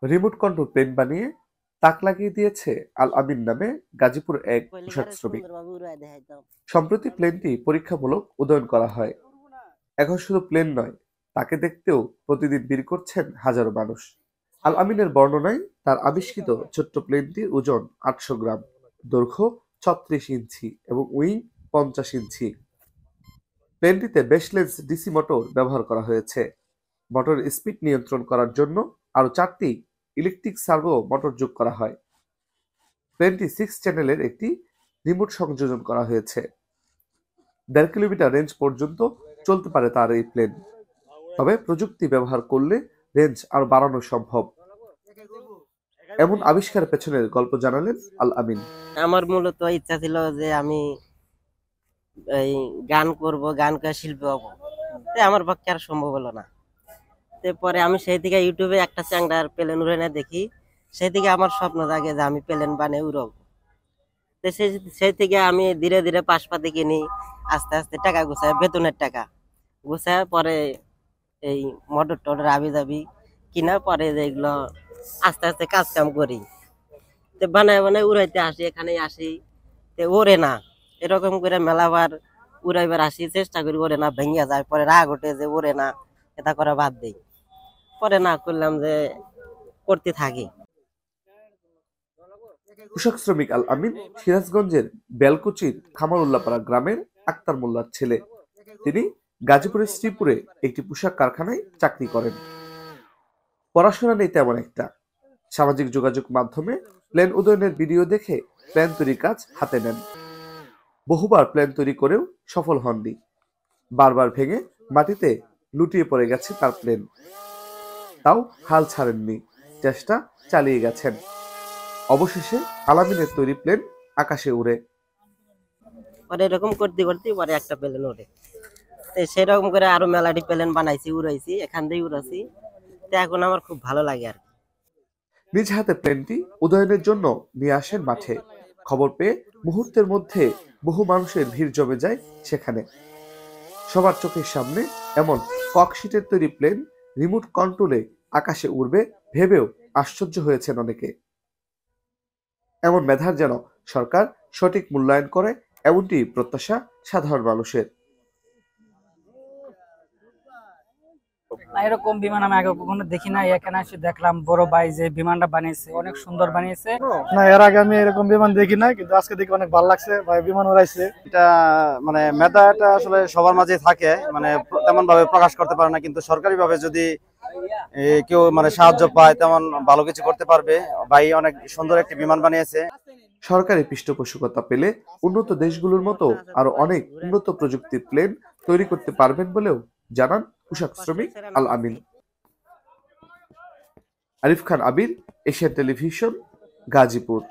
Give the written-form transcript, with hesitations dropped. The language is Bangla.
রিমোট কন্ট্রোল প্লেন বানিয়ে তাক লাগিয়ে দিয়েছে আল আমিন নামে গাজীপুর এক পোশাক শ্রমিক। সম্প্রতি প্লেনটি পরীক্ষামূলক উড্ডয়ন করা হয়। এখন শুধু প্লেন নয়, তাকে দেখতেও প্রতিদিন ভিড় করছেন হাজারো মানুষ। আল আমিনের বর্ণনায় তার আবিষ্কৃত ছোট্ট প্লেনটির ওজন ৮০০ গ্রাম, দৈর্ঘ্য ৩৬ ইঞ্চি এবং উইং ৫০ ইঞ্চি। প্লেনটিতে বেসলেস ডিসি মোটর ব্যবহার করা হয়েছে। মোটরের স্পিড নিয়ন্ত্রণ করার জন্য আরও ৪টি ইলেকট্রিক সার্ভো মোটর যোগ করা হয়। প্লেনটি 6 চ্যানেলের একটি রিমোট সংযোজন করা হয়েছে। ১.৫ কিলোমিটার রেঞ্জ পর্যন্ত চলতে পারে তার এই প্লেন। তবে প্রযুক্তি ব্যবহার করলে রেঞ্জ আরো বাড়ানো সম্ভব। এমন আবিষ্কারের পেছনের গল্প জানালেন আল আমিন। আমার মূলত ইচ্ছা ছিল যে আমি এই গান করব, গান করে শিল্পী হব। আমার পক্ষে আর সম্ভব হলো না। পরে আমি সেই থেকে ইউটিউবে একটা চ্যাংড়ার প্লেন উড়ে দেখি, সেই থেকে আমার স্বপ্ন জাগে যে আমি প্লেন বানিয়ে উড়ব। সেই থেকে আমি ধীরে ধীরে পাশপাতি কিনি, আস্তে আস্তে টাকা গুছাই, বেতনের টাকা গুছায় পরে এই মোটর টোটর আবি যাবি কিনা পরে যেগুলো আস্তে আস্তে কাজ কাম করি। বানায় বানায় উড়াইতে আসি, এখানে আসি, ওরে না এরকম করে মেলাবার উড়াইবার আসি, চেষ্টা করি, ওরে না, ভেঙে যায়। পরে রাগ ওঠে যে ওরে না, এটা করা বাদ দেই। পরে না করলাম যে করতে থাকি। পোশাক শ্রমিক আল আমিন সিরাজগঞ্জের বেলকুচির খামারুল্লাপাড়া গ্রামের আক্তার মোল্লার ছেলে। তিনি গাজীপুরের শ্রীপুরে একটি পোশাক কারখানায় চাকরি করেন। পড়াশোনা নেই তেমন একটা। সামাজিক যোগাযোগ মাধ্যমে প্লেন উড্ডয়নের ভিডিও দেখে প্লেন তৈরির কাজ হাতে নেন। বহুবার প্লেন তৈরি করেও সফল হননি। বারবার ভেঙে মাটিতে লুটিয়ে পড়ে গেছে তার প্লেন। তাও হাল ছাড়েননি, চেষ্টা চালিয়ে গেছেন। অবশেষে আলামিনের তৈরি প্লেন আকাশে উড়ে। পরে এরকম করতে করতে পরে একটা প্লেন ওঠে। সেরকম করে আরো মেলাটি প্লেন বানাইছি, উড়াইছি, এখান থেকে উড়াইছি। এখন আমার খুব ভালো লাগে আর কি। নিজ হাতে প্লেনটি উড্ডয়নের জন্য নিয়ে আসেন মাঠে। খবর পেয়ে মুহূর্তের মধ্যে বহু মানুষের ভিড় জমে যায় সেখানে। সবার চোখের সামনে এমন ককশিটের তৈরি প্লেন রিমোট কন্ট্রোলে আকাশে উড়বে ভেবেও আশ্চর্য হয়েছেন অনেকে। এমন মেধার যেন সরকার সঠিক মূল্যায়ন করে, এমনটি প্রত্যাশা সাধারণ মানুষের। না, এরকম বিমান আমি আগে কখনো দেখি না। এখানে এসে দেখলাম বড় ভাই যে বিমানটা বানিয়েছে, অনেক সুন্দর বানিয়েছে। না, এর আগে আমি এরকম বিমান দেখি না, কিন্তু আজকে দেখে অনেক ভালো লাগছে। ভাই বিমান উড়াইছে, এটা মানে মেধা, এটা আসলে সবার মাঝে থাকে, মানে তেমন ভাবে প্রকাশ করতে পারে না, কিন্তু সরকারি ভাবে যদি কেউ মানে সাহায্য পায় তেমন ভালো কিছু করতে পারবে। ভাই অনেক সুন্দর একটি বিমান বানিয়েছে। সরকারি পৃষ্ঠপোষকতা পেলে উন্নত দেশগুলোর মতো আরো অনেক উন্নত প্রযুক্তির প্লেন তৈরি করতে পারবেন বলেও জানান পোশাক শ্রমিক আল আমিন। আরিফ খান আবির, এশিয়ান টেলিভিশন, গাজীপুর।